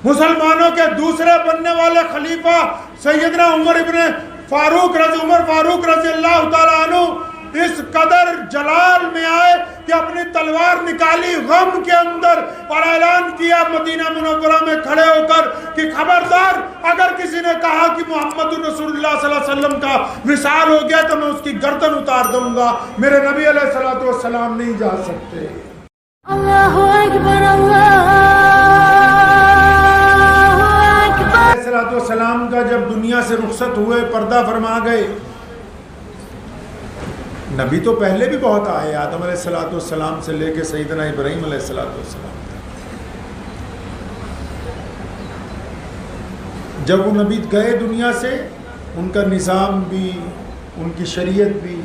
مسلمانوں کے دوسرے بننے والے خلیفہ سیدنا عمر فاروق رضی اللہ تعالیٰ عنہ اس قدر جلال میں آئے کہ اپنی تلوار نکالی غم کے اندر اور اعلان کیا مدینہ منورہ میں کھڑے ہو کر کہ خبردار اگر کسی نے کہا کہ محمد رسول اللہ صلی اللہ علیہ وسلم کا وصال ہو گیا تو میں اس کی گردن اتار دوں گا، میرے نبی علیہ الصلوۃ والسلام نہیں جا سکتے۔ اللہ اکبر، اللہ اکبر۔ علیہ الصلوۃ والسلام کا جب دنیا سے رخصت ہوئے، پردہ فرما گئے، نبی تو پہلے بھی بہت آئے، آدم علیہ الصلوۃ والسلام سے لے کے سیدنا ابراہیم علیہ الصلوۃ والسلام۔ جب وہ نبی گئے دنیا سے، ان کا نظام بھی، ان کی شریعت بھی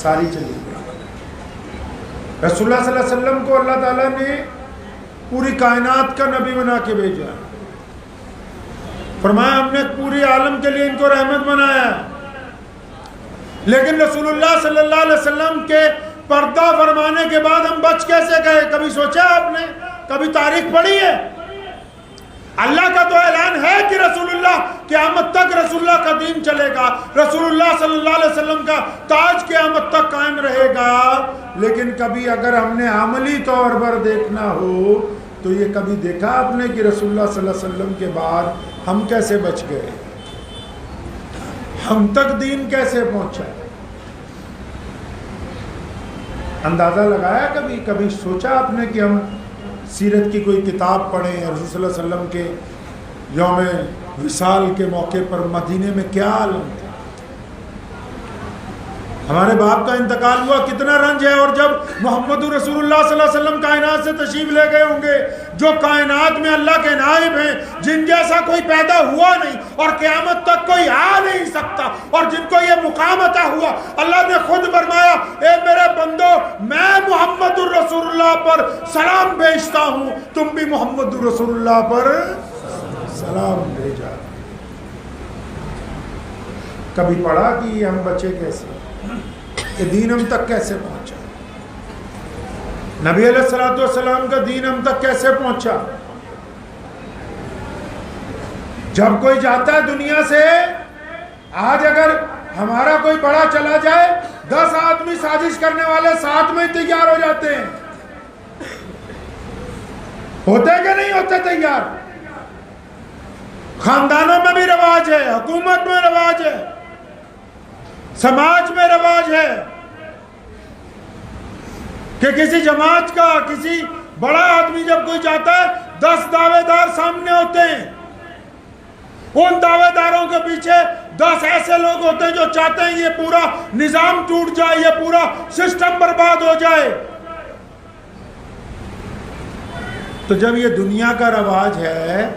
ساری چلی گئی۔ رسول اللہ صلی اللہ علیہ وسلم کو اللہ تعالیٰ نے پوری کائنات کا نبی بنا کے بھیجا، فرمایا ہم نے پوری عالم کے لیے ان کو رحمت بنایا، لیکن رسول اللہ صلی اللہ علیہ وسلم کے پردہ فرمانے کے بعد ہم بچ کیسے گئے؟ کبھی سوچا آپ نے؟ کبھی تاریخ پڑھی ہے؟ اللہ کا تو اعلان ہے کہ رسول اللہ قیامت تک رسول اللہ کا دین چلے گا، رسول اللہ صلی اللہ علیہ وسلم کا تاج قیامت تک قائم رہے گا، لیکن کبھی اگر ہم نے عملی طور پر دیکھنا ہو تو یہ کبھی دیکھا آپ نے کہ رسول اللہ صلی اللہ علیہ وسلم کے بعد ہم کیسے بچ گئے، ہم تک دین کیسے پہنچا؟ اندازہ لگایا کبھی سوچا آپ نے کہ ہم سیرت کی کوئی کتاب پڑھیں، رسول صلی اللہ علیہ وسلم کے یوم وصال کے موقع پر مدینے میں کیا عالم تھا؟ ہمارے باپ کا انتقال ہوا، کتنا رنج ہے، اور جب محمد رسول اللہ صلی اللہ علیہ وسلم کائنات سے تشریف لے گئے ہوں گے، جو کائنات میں اللہ کے نائب ہیں، جن جیسا کوئی پیدا ہوا نہیں اور قیامت تک کوئی آ نہیں سکتا، اور جن کو یہ مقام عطا ہوا، اللہ نے خود فرمایا اے میرے بندو میں محمد رسول اللہ پر سلام بھیجتا ہوں، تم بھی محمد رسول اللہ پر سلام بھیجا۔ کبھی پڑھا کہ یہ ہم بچے کیسے، کہ دین ہم تک کیسے پہنچا، نبی علیہ الصلوۃ والسلام کا دین ہم تک کیسے پہنچا؟ جب کوئی جاتا ہے دنیا سے، آج اگر ہمارا کوئی بڑا چلا جائے، 10 آدمی سازش کرنے والے ساتھ میں تیار ہو جاتے ہیں، ہوتے کہ نہیں ہوتے تیار؟ خاندانوں میں بھی رواج ہے، حکومت میں رواج ہے، سماج میں رواج ہے کہ کسی جماعت کا کسی بڑا آدمی جب کوئی جاتا ہے 10 دعوے دار سامنے ہوتے ہیں، ان دعوے داروں کے پیچھے 10 ایسے لوگ ہوتے ہیں جو چاہتے ہیں یہ پورا نظام ٹوٹ جائے، یہ پورا سسٹم برباد ہو جائے۔ تو جب یہ دنیا کا رواج ہے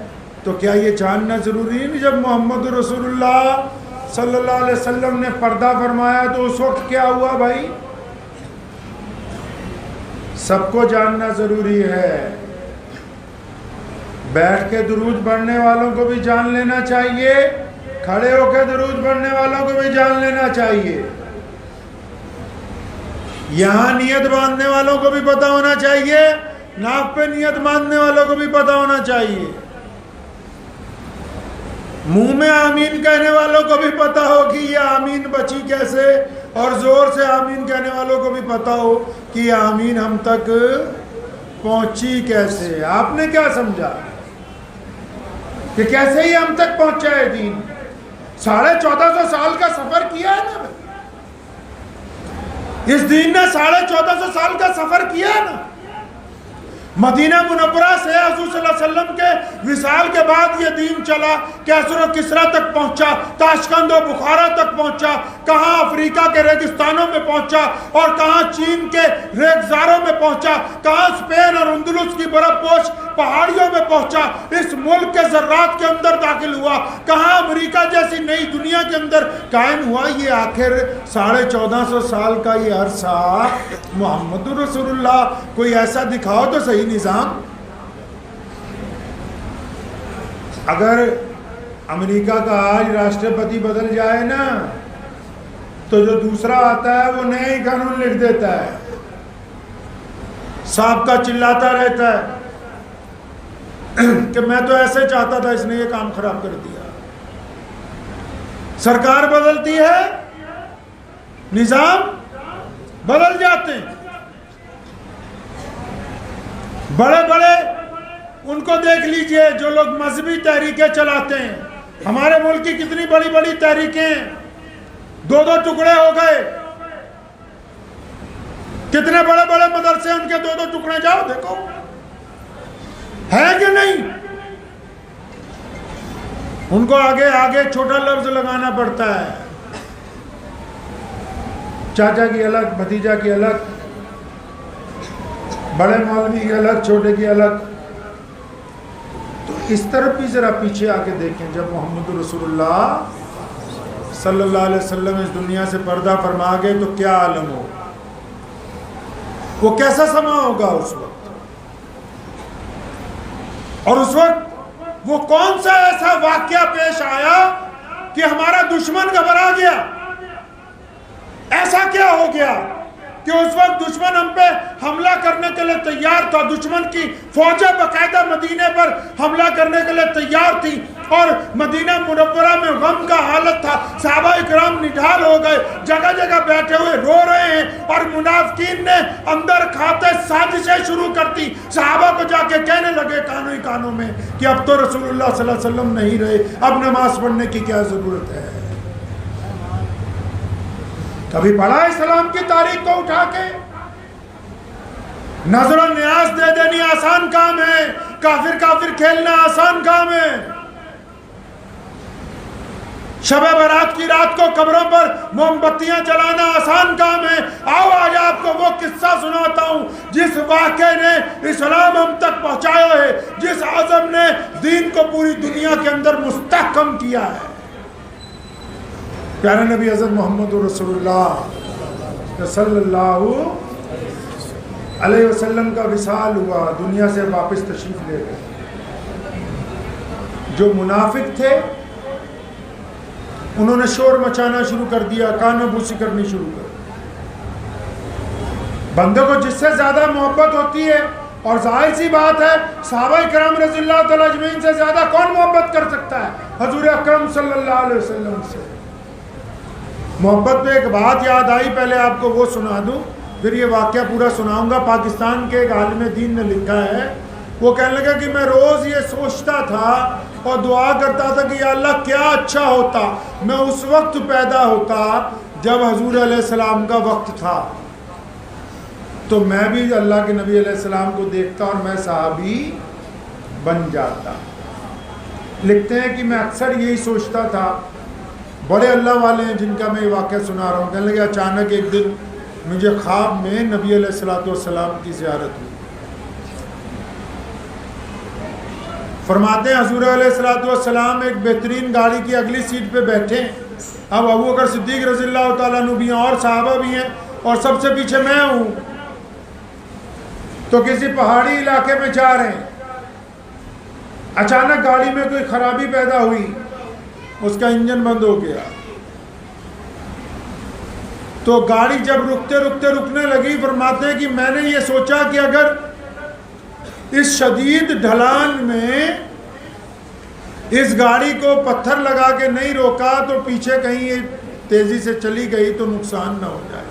تو کیا یہ جاننا ضروری نہیں جب محمد رسول اللہ صلی اللہ علیہ وسلم نے پردہ فرمایا تو اس وقت کیا ہوا بھائی؟ سب کو جاننا ضروری ہے۔ بیٹھ کے درود پڑھنے والوں کو بھی جان لینا چاہیے، کھڑے ہو کے درود پڑھنے والوں کو بھی جان لینا چاہیے، یہاں نیت باندھنے والوں کو بھی پتہ ہونا چاہیے، ناک پہ نیت باندھنے والوں کو بھی پتہ ہونا چاہیے، منہ میں آمین کہنے والوں کو بھی پتہ ہو کہ یہ آمین بچی کیسے، اور زور سے آمین کہنے والوں کو بھی پتہ ہو کہ یہ آمین ہم تک پہنچی کیسے۔ آپ نے کیا سمجھا کہ کیسے ہی ہم تک پہنچا ہے دین؟ 1450 سال کا سفر کیا ہے نا، اس دین نے 1450 سال کا سفر کیا ہے نا۔ مدینہ منورہ سے حضور صلی اللہ علیہ وسلم کے وصال کے بعد یہ دین چلا، کیسر و کسرا تک پہنچا، تاشقند و بخارا تک پہنچا، کہاں افریقہ کے ریگستانوں میں پہنچا، اور کہاں چین کے ریگزاروں میں پہنچا، کہاں اسپین اور اندلس کی برف پوش پہاڑیوں میں پہنچا، اس ملک کے ذرات کے اندر داخل ہوا، کہاں امریکہ جیسی نئی دنیا کے اندر قائم ہوا۔ یہ آخر 1450 سال کا یہ عرصہ محمد رسول اللہ کوئی ایسا دکھاؤ تو صحیح نظام۔ اگر امریکہ کا آج راشٹرپتی بدل جائے نا تو جو دوسرا آتا ہے وہ نئے ہی قانون لکھ دیتا ہے، سابقہ چلاتا رہتا ہے، کہ میں تو ایسے چاہتا تھا، اس نے یہ کام خراب کر دیا۔ سرکار بدلتی ہے، نظام بدل جاتے ہیں۔ بڑے بڑے ان کو دیکھ لیجئے جو لوگ مذہبی تحریکیں چلاتے ہیں۔ ہمارے ملک کی کتنی بڑی بڑی تحریکیں ہیں، دو دو ٹکڑے ہو گئے۔ کتنے بڑے بڑے مدرسے ان کے دو دو ٹکڑے، جاؤ دیکھو ہے کہ نہیں۔ ان کو آگے آگے چھوٹا لفظ لگانا پڑتا ہے، چاچا کی الگ، بھتیجا کی الگ، بڑے مولوی کی الگ، چھوٹے کی الگ۔ تو اس طرف بھی ذرا پیچھے آ کے دیکھیں، جب محمد رسول اللہ صلی اللہ علیہ وسلم اس دنیا سے پردہ فرما گئے تو کیا عالم ہو، وہ کیسا سما ہوگا اس وقت۔ اور اس وقت وہ کون سا ایسا واقعہ پیش آیا کہ ہمارا دشمن گھبرا گیا؟ ایسا کیا ہو گیا کہ اس وقت دشمن ہم پہ حملہ کرنے کے لیے تیار تھا؟ دشمن کی فوجیں باقاعدہ مدینے پر حملہ کرنے کے لیے تیار تھی، اور مدینہ منورہ میں غم کا حالت تھا۔ صحابہ اکرام نڈھال ہو گئے، جگہ جگہ بیٹھے ہوئے رو رہے ہیں، اور منافقین نے اندر کھاتے سازشیں شروع کر دی۔ صحابہ کو جا کے کہنے لگے کانوں ہی کانوں میں کہ اب تو رسول اللہ صلی اللہ علیہ وسلم نہیں رہے، اب نماز پڑھنے کی کیا ضرورت ہے؟ کبھی پڑھا اسلام کی تاریخ کو اٹھا کے؟ نظر و نیاز دے دینی آسان کام ہے، کافر کافر کھیلنا آسان کام ہے۔ شب برات کی رات کو قبروں پر موم بتیاں جلانا آسان کام ہے۔ آؤ آج آپ کو وہ قصہ سناتا ہوں جس واقعے نے اسلام ہم تک پہنچایا ہے، جس عزم نے دین کو پوری دنیا کے اندر مستحکم کیا ہے۔ پیارے نبی حضرت محمد رسول اللہ صلی اللہ علیہ وسلم کا وصال ہوا، دنیا سے واپس تشریف لے گئے۔ جو منافق تھے انہوں نے شور مچانا شروع کر دیا، کانوں بوسی کرنی شروع کر دی۔ بندے کو جس سے زیادہ محبت ہوتی ہے، اور ظاہر سی بات ہے صحابہ کرام رضی اللہ تعالیٰ اجمعین سے زیادہ کون محبت کر سکتا ہے؟ حضور اکرم صلی اللہ علیہ وسلم سے۔ محبت پہ ایک بات یاد آئی، پہلے آپ کو وہ سنا دوں، پھر یہ واقعہ پورا سناؤں گا۔ پاکستان کے ایک عالم دین نے لکھا ہے، وہ کہنے لگا کہ میں روز یہ سوچتا تھا اور دعا کرتا تھا کہ یا اللہ کیا اچھا ہوتا میں اس وقت پیدا ہوتا جب حضور علیہ السلام کا وقت تھا، تو میں بھی اللہ کے نبی علیہ السلام کو دیکھتا اور میں صحابی بن جاتا۔ لکھتے ہیں کہ میں اکثر یہی سوچتا تھا۔ بڑے اللہ والے ہیں جن کا میں یہ واقعہ سنا رہا ہوں، کہنے لگے اچانک ایک دن مجھے خواب میں نبی علیہ السلام کی زیارت ہوئی۔ فرماتے ہیں حضور علیہ السلام ایک بہترین گاڑی کی اگلی سیٹ پہ بیٹھے ہیں۔ اب ابو بکر صدیق رضی اللہ تعالیٰ عنہ بھی ہیں اور صحابہ بھی ہیں، اور سب سے پیچھے میں ہوں۔ تو کسی پہاڑی علاقے میں جا رہے ہیں، اچانک گاڑی میں کوئی خرابی پیدا ہوئی، اس کا انجن بند ہو گیا۔ تو گاڑی جب رکنے لگی، فرماتے ہیں کہ میں نے یہ سوچا کہ اگر اس شدید ڈھلان میں اس گاڑی کو پتھر لگا کے نہیں روکا تو پیچھے کہیں یہ تیزی سے چلی گئی تو نقصان نہ ہو جائے،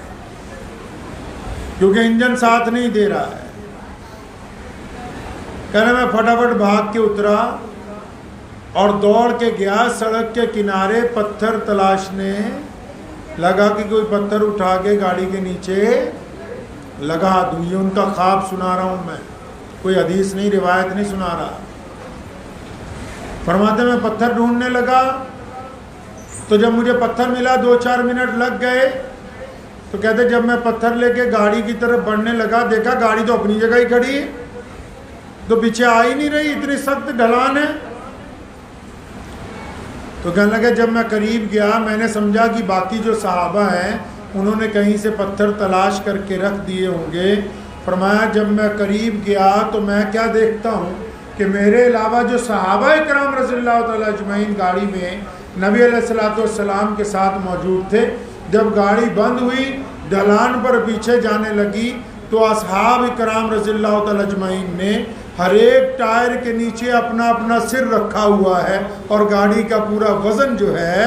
کیونکہ انجن ساتھ نہیں دے رہا ہے۔ کہنا میں فٹافٹ بھاگ کے اترا اور دوڑ کے گیا سڑک کے کنارے پتھر تلاشنے لگا کہ کوئی پتھر اٹھا کے گاڑی کے نیچے لگا دوں۔ یہ ان کا خواب سنا رہا ہوں میں، کوئی حدیث نہیں، روایت نہیں سنا رہا۔ فرماتے میں پتھر ڈھونڈنے لگا، تو جب مجھے پتھر ملا 2-4 منٹ لگ گئے، تو کہتے جب میں پتھر لے کے گاڑی کی طرف بڑھنے لگا، دیکھا گاڑی تو اپنی جگہ ہی کھڑی ہے، تو پیچھے آ ہی نہیں رہی، اتنی سخت ڈھلان ہے۔ تو کہنے لگا جب میں قریب گیا میں نے سمجھا کہ باقی جو صحابہ ہیں انہوں نے کہیں سے پتھر تلاش کر کے رکھ دیے ہوں گے۔ فرمایا جب میں قریب گیا تو میں کیا دیکھتا ہوں کہ میرے علاوہ جو صحابہ کرام رضی اللہ تعالیٰ اجمعین گاڑی میں نبی علیہ السلام کے ساتھ موجود تھے۔ جب گاڑی بند ہوئی، ڈھلان پر پیچھے جانے لگی، تو اصحاب کرام رضی اللہ تعالیٰ اجمعین نے ہر ایک ٹائر کے نیچے اپنا اپنا سر رکھا ہوا ہے اور گاڑی کا پورا وزن جو ہے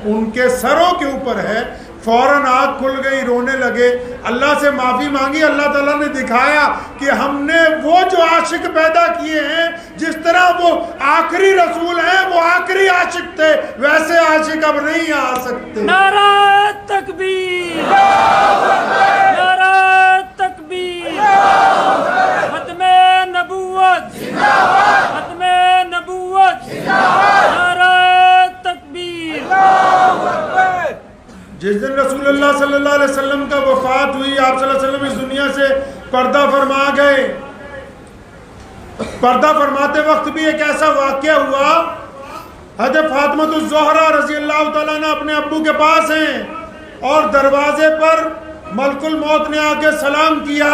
ان کے سروں کے اوپر ہے. فوراً آنکھ کھل گئی, رونے لگے, اللہ سے معافی مانگی. اللہ تعالیٰ نے دکھایا کہ ہم نے وہ جو عاشق پیدا کیے ہیں, جس طرح وہ آخری رسول ہیں, وہ آخری عاشق تھے, ویسے عاشق اب نہیں آ سکتے. نعرہ تکبیر, نعرہ تکبیر, ختم نبوت, ختم نبوت, نعرہ تکبیر. جس دن رسول اللہ صلی اللہ علیہ وسلم کا وفات ہوئی, آپ صلی اللہ علیہ وسلم اس دنیا سے پردہ فرما گئے. پردہ فرماتے وقت بھی ایک ایسا واقعہ ہوا, حضرت فاطمہ الزہرا رضی اللہ تعالیٰ عنہ اپنے ابو کے پاس ہیں اور دروازے پر ملک الموت نے آ کے سلام کیا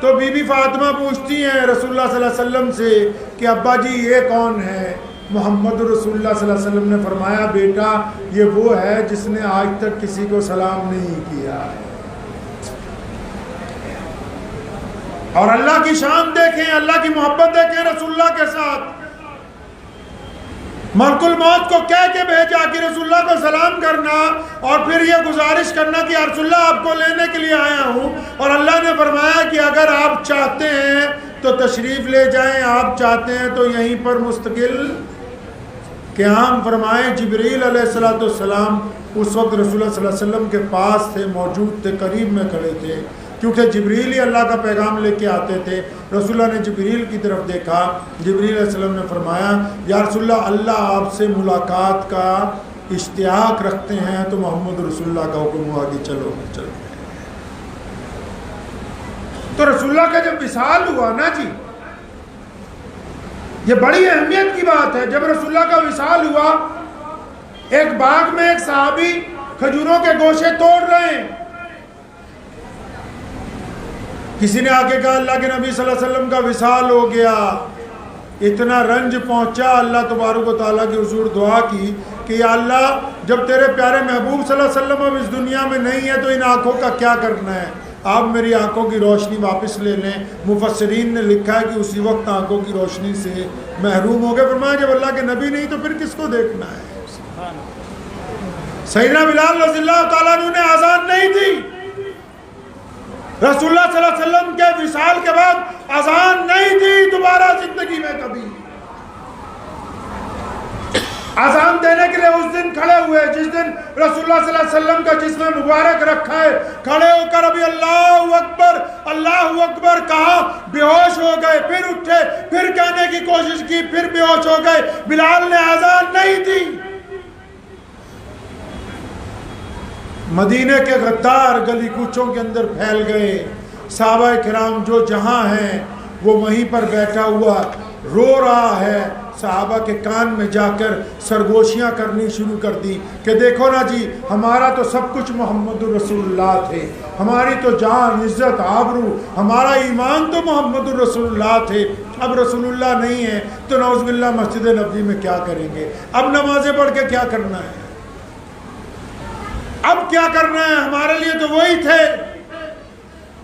تو بی بی فاطمہ پوچھتی ہیں رسول اللہ صلی اللہ علیہ وسلم سے کہ ابا جی یہ کون ہے؟ محمد رسول اللہ صلی اللہ علیہ وسلم نے فرمایا بیٹا یہ وہ ہے جس نے آج تک کسی کو سلام نہیں کیا ہے. اور اللہ کی شان دیکھیں, اللہ کی محبت دیکھیں رسول اللہ کے ساتھ. ملک الموت کو کہہ کے بھیجا کہ رسول اللہ کو سلام کرنا اور پھر یہ گزارش کرنا کہ یا رسول اللہ آپ کو لینے کے لیے آیا ہوں, اور اللہ نے فرمایا کہ اگر آپ چاہتے ہیں تو تشریف لے جائیں, آپ چاہتے ہیں تو یہیں پر مستقل قیام فرمائیں. جبریل علیہ السلام اس وقت رسول اللہ صلی اللہ علیہ وسلم کے پاس تھے, موجود تھے, قریب میں کھڑے تھے, کیونکہ جبریل ہی اللہ کا پیغام لے کے آتے تھے. رسول اللہ نے جبریل کی طرف دیکھا, جبریل علیہ السلام نے فرمایا یا رسول اللہ, اللہ آپ سے ملاقات کا اشتیاق رکھتے ہیں تو محمد رسول اللہ کا حکم ہوا کہ چلو چلو. تو رسول اللہ کا جب وصال ہوا نا جی, یہ بڑی اہمیت کی بات ہے. جب رسول اللہ کا وصال ہوا, ایک باغ میں ایک صحابی کھجوروں کے گوشے توڑ رہے ہیں. کسی نے آگے کہا اللہ کے نبی صلی اللہ علیہ وسلم کا وصال ہو گیا, اتنا رنج پہنچا. اللہ تبارک و تعالیٰ کی حضور دعا کی کہ یا اللہ جب تیرے پیارے محبوب صلی اللہ علیہ وسلم اب اس دنیا میں نہیں ہے تو ان آنکھوں کا کیا کرنا ہے, آپ میری آنکھوں کی روشنی واپس لے لیں. مفسرین نے لکھا ہے کہ اسی وقت آنکھوں کی روشنی سے محروم ہو گئے. فرمایا جب اللہ کے نبی نہیں تو پھر کس کو دیکھنا ہے. سیدنا بلال رضی اللہ تعالیٰ عنہ نے اذان نہیں دی. رسول اللہ صلی اللہ علیہ وسلم کے وصال کے بعد اذان نہیں دی دوبارہ زندگی میں کبھی. اذان دینے کے لیے اس دن کھڑے ہوئے جس دن رسول اللہ صلی اللہ علیہ وسلم کا جسم مبارک رکھا ہے, کھڑے ہو کر ابھی اللہ اکبر کہا, بے ہوش ہو گئے, پھر اٹھے, پھر کہنے کی کوشش کی, پھر بے ہوش ہو گئے. بلال نے اذان نہیں دی. مدینے کے غدار گلی کوچوں کے اندر پھیل گئے. صحابہ کرام جو جہاں ہیں وہ وہیں پر بیٹھا ہوا رو رہا ہے. صحابہ کے کان میں جا کر سرگوشیاں کرنی شروع کر دی کہ دیکھو نا جی, ہمارا تو سب کچھ محمد رسول اللہ تھے, ہماری تو جان, عزت, آبرو, ہمارا ایمان تو محمد رسول اللہ تھے. اب رسول اللہ نہیں ہے تو نعوذ باللہ مسجد نبوی میں کیا کریں گے, اب نمازیں پڑھ کے کیا کرنا ہے, اب کیا کرنا ہے. ہمارے لیے تو وہی تھے.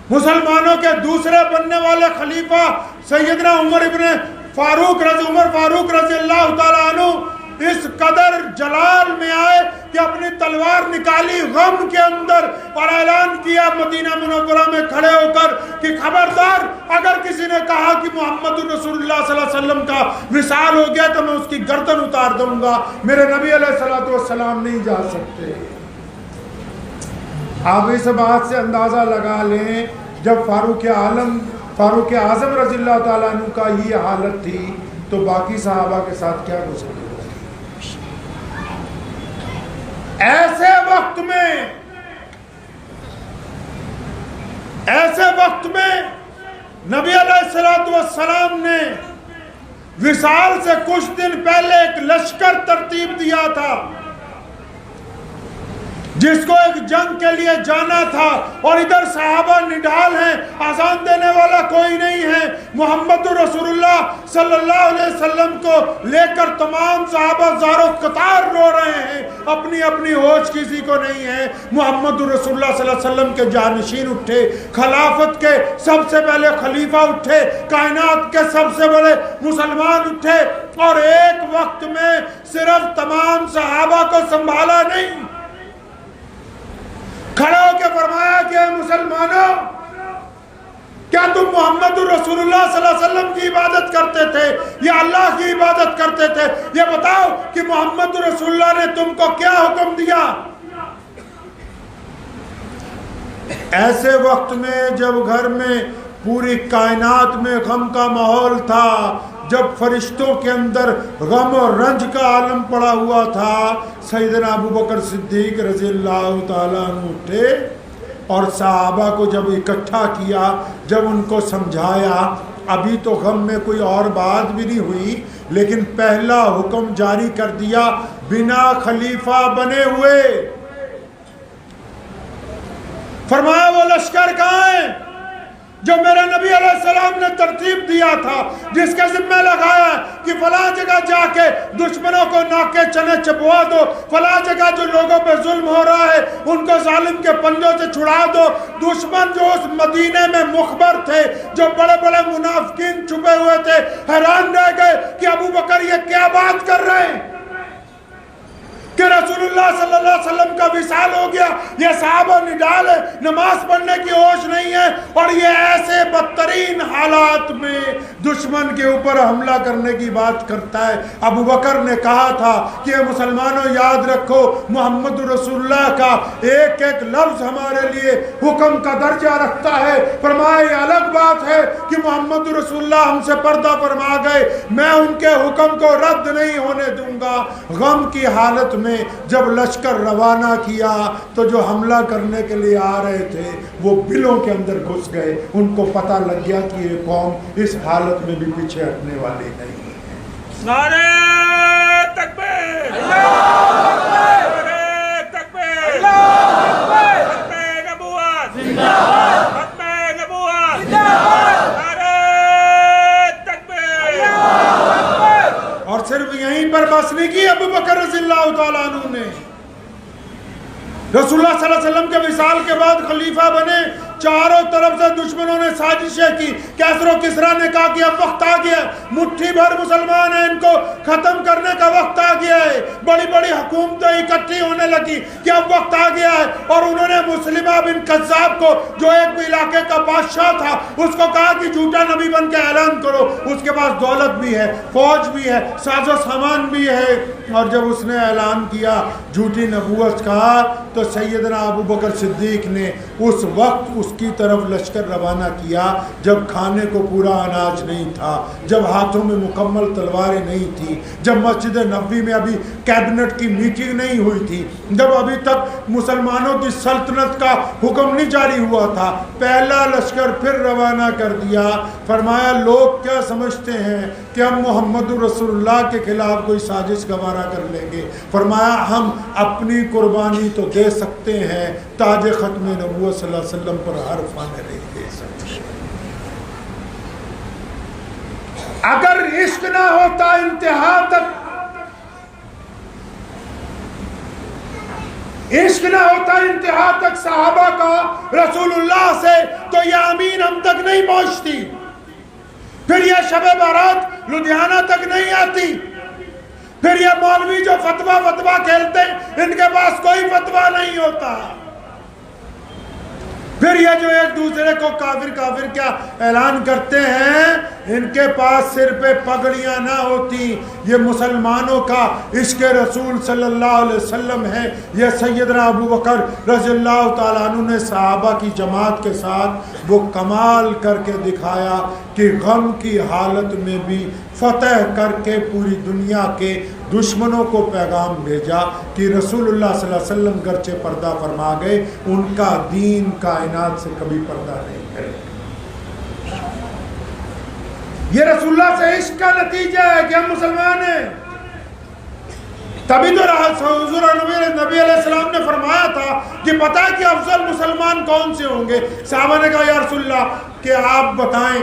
مسلمانوں کے دوسرے بننے والے خلیفہ سیدنا عمر فاروق رضی اللہ تعالیٰ عنہ اس قدر جلال میں آئے کہ اپنی تلوار نکالی غم کے اندر اور اعلان کیا مدینہ منورہ میں کھڑے ہو کر کہ خبردار اگر کسی نے کہا کہ محمد رسول اللہ صلی اللہ علیہ وسلم کا وصال ہو گیا تو میں اس کی گردن اتار دوں گا. میرے نبی علیہ السلام نہیں جا سکتے. آپ اس بات سے اندازہ لگا لیں جب فاروق اعظم رضی اللہ تعالیٰ عنہ کا یہ حالت تھی تو باقی صحابہ کے ساتھ کیا گزری. ایسے وقت میں نبی علیہ السلام نے وصال سے کچھ دن پہلے ایک لشکر ترتیب دیا تھا جس کو ایک جنگ کے لیے جانا تھا، اور ادھر صحابہ نڈال ہیں، اذان دینے والا کوئی نہیں ہے، محمد رسول اللہ صلی اللہ علیہ وسلم کو لے کر تمام صحابہ زار و قطار رو رہے ہیں، اپنی اپنی ہوش کسی کو نہیں ہے۔ محمد رسول اللہ صلی اللہ علیہ وسلم کے جانشین اٹھے، خلافت کے سب سے پہلے خلیفہ اٹھے، کائنات کے سب سے بڑے مسلمان اٹھے، اور ایک وقت میں صرف تمام صحابہ کو سنبھالا نہیں، کھڑے ہو کے فرمایا کہ اے مسلمانوں، کیا تم محمد رسول اللہ صلی اللہ علیہ وسلم کی عبادت کرتے تھے یا اللہ کی عبادت کرتے تھے؟ یہ بتاؤ کہ محمد رسول اللہ نے تم کو کیا حکم دیا؟ ایسے وقت میں جب گھر میں پوری کائنات میں غم کا ماحول تھا، جب فرشتوں کے اندر غم اور رنج کا عالم پڑا ہوا تھا، سیدنا ابو بکر صدیق رضی اللہ تعالیٰ عنہ اٹھے اور صحابہ کو جب اکٹھا کیا، جب ان کو سمجھایا، ابھی تو غم میں کوئی اور بات بھی نہیں ہوئی، لیکن پہلا حکم جاری کر دیا بنا خلیفہ بنے ہوئے۔ فرمایا وہ لشکر کہاں ہے جو میرے نبی علیہ السلام نے ترتیب دیا تھا، جس کے ذمہ لگایا کہ فلاں جگہ جا کے دشمنوں کو ناکے چنے چبوا دو، فلاں جگہ جو لوگوں پہ ظلم ہو رہا ہے ان کو ظالم کے پنجوں سے چھڑا دو۔ دشمن جو اس مدینے میں مخبر تھے، جو بڑے بڑے منافقین چھپے ہوئے تھے، حیران رہ گئے کہ ابو بکر یہ کیا بات کر رہے ہیں کہ رسول اللہ صلی اللہ علیہ وسلم کا وصال ہو گیا، یہ صحابہ نڈال ہے، نماز پڑھنے کی ہوش نہیں ہے، اور یہ ایسے بدترین حالات میں دشمن کے اوپر حملہ کرنے کی بات کرتا ہے۔ ابو بکر نے کہا تھا کہ مسلمانوں یاد رکھو، محمد رسول اللہ کا ایک ایک لفظ ہمارے لیے حکم کا درجہ رکھتا ہے۔ فرمایا یہ الگ بات ہے کہ محمد رسول اللہ ہم سے پردہ فرما گئے، میں ان کے حکم کو رد نہیں ہونے دوں گا۔ غم کی حالت میں جب لشکر روانہ کیا تو جو حملہ کرنے کے لیے آ رہے تھے وہ بلوں کے اندر گھس گئے، ان کو پتہ لگ گیا کہ یہ قوم اس حالت میں بھی پیچھے ہٹنے والی نہیں ہے۔ نعرہ تکبیر، نعرہ تکبیر، ختم نبوت زندہ باد، ختم نبوت زندہ باد، نعرہ تکبیر۔ اور صرف یہیں پر بس نہیں کی ابو بکر رضی اللہ تعالیٰ عنہ نے، رسول اللہ صلی اللہ علیہ وسلم کے وصال کے بعد خلیفہ بنے، چاروں طرف سے دشمنوں نے سازشیں کی، کیسر و کسریٰ نے کہا کہ اب وقت آ گیا، مٹھی بھر مسلمان ہیں، ان کو ختم کرنے کا وقت آ گیا ہے، بڑی بڑی حکومتیں اکٹھی ہونے لگی کہ اب وقت آ گیا ہے، اور انہوں نے مسلمہ بن کذاب کو جو ایک علاقے کا بادشاہ تھا اس کو کہا کہ جھوٹا نبی بن کے اعلان کرو، اس کے پاس دولت بھی ہے، فوج بھی ہے، ساز و سامان بھی ہے، اور جب اس نے اعلان کیا جھوٹی نبوت کا تو سیدنا ابو بکر صدیق نے اس وقت اس کی طرف لشکر روانہ کیا جب کھانے کو پورا اناج نہیں تھا، جب ہاتھوں میں مکمل تلواریں نہیں تھی، جب مسجد نبوی میں ابھی کیبنٹ کی میٹنگ نہیں ہوئی تھی، جب ابھی تک مسلمانوں کی سلطنت کا حکم نہیں جاری ہوا تھا، پہلا لشکر پھر روانہ کر دیا۔ فرمایا لوگ کیا سمجھتے ہیں کہ ہم محمد رسول اللہ کے خلاف کوئی سازش گوارا کر لیں گے؟ فرمایا ہم اپنی قربانی تو دے سکتے ہیں، تاج ختم نبوت صلی اللہ علیہ وسلم پر ہر فانے نہیں دے سکتے۔ اگر عشق نہ ہوتا انتہا تک، عشق نہ ہوتا انتہا تک صحابہ کا رسول اللہ سے، تو یہ امین ہم تک نہیں پہنچتی، پھر یہ شب بارات لدھیانہ تک نہیں آتی، پھر یہ مولوی جو فتوہ کھیلتے ہیں ان کے پاس کوئی فتوہ نہیں ہوتا، پھر یہ جو ایک دوسرے کو کافر کافر کیا اعلان کرتے ہیں ان کے پاس سر پہ پگڑیاں نہ ہوتی۔ یہ مسلمانوں کا عشق رسول صلی اللہ علیہ وسلم ہے۔ یہ سیدنا ابو بکر رضی اللہ تعالیٰ عنہ نے صحابہ کی جماعت کے ساتھ وہ کمال کر کے دکھایا کہ غم کی حالت میں بھی فتح کر کے پوری دنیا کے دشمنوں کو پیغام بھیجا کہ رسول اللہ صلی اللہ علیہ وسلم گرچہ پردہ فرما گئے، ان کا دین کائنات سے کبھی پردہ نہیں کرے۔ یہ رسول اللہ سے عشق کا نتیجہ ہے کہ ہم مسلمان ہیں۔ تبھی تو حضور نبی علیہ السلام نے فرمایا تھا کہ پتہ ہے کہ افضل مسلمان کون سے ہوں گے؟ صحابہ نے کہا یا رسول اللہ کہ آپ بتائیں۔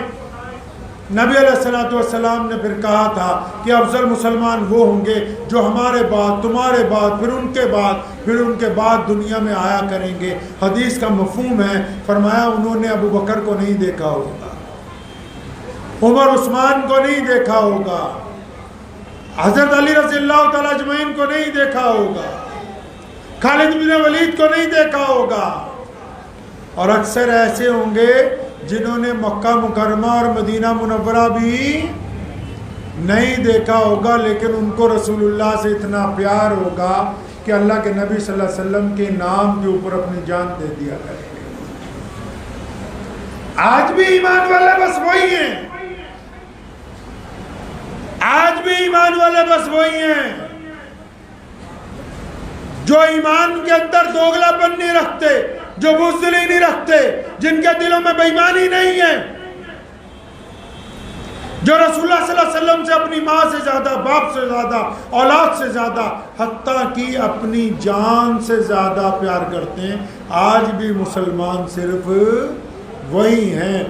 نبی علیہ السلام نے پھر کہا تھا کہ افضل مسلمان وہ ہوں گے جو ہمارے بعد، تمہارے بعد، پھر ان کے بعد دنیا میں آیا کریں گے۔ حدیث کا مفہوم ہے، فرمایا انہوں نے ابو بکر کو نہیں دیکھا ہوگا، عمر عثمان کو نہیں دیکھا ہوگا، حضرت علی رضی اللہ تعالیٰ اجمعین کو نہیں دیکھا ہوگا، خالد بن ولید کو نہیں دیکھا ہوگا، اور اکثر ایسے ہوں گے جنہوں نے مکہ مکرمہ اور مدینہ منورہ بھی نہیں دیکھا ہوگا، لیکن ان کو رسول اللہ سے اتنا پیار ہوگا کہ اللہ کے نبی صلی اللہ علیہ وسلم کے نام کے اوپر اپنی جان دے دیا کریں گے۔ آج بھی ایمان والے بس وہی ہیں، آج بھی ایمان والے بس وہی ہیں جو ایمان کے اندر دوگلا پن نہیں رکھتے، جو بزدلی نہیں رکھتے، جن کے دلوں میں بے ایمانی نہیں ہے، جو رسول اللہ صلی اللہ علیہ وسلم سے اپنی ماں سے زیادہ، باپ سے زیادہ، اولاد سے زیادہ، حتیٰ کہ اپنی جان سے زیادہ پیار کرتے ہیں۔ آج بھی مسلمان صرف وہی ہیں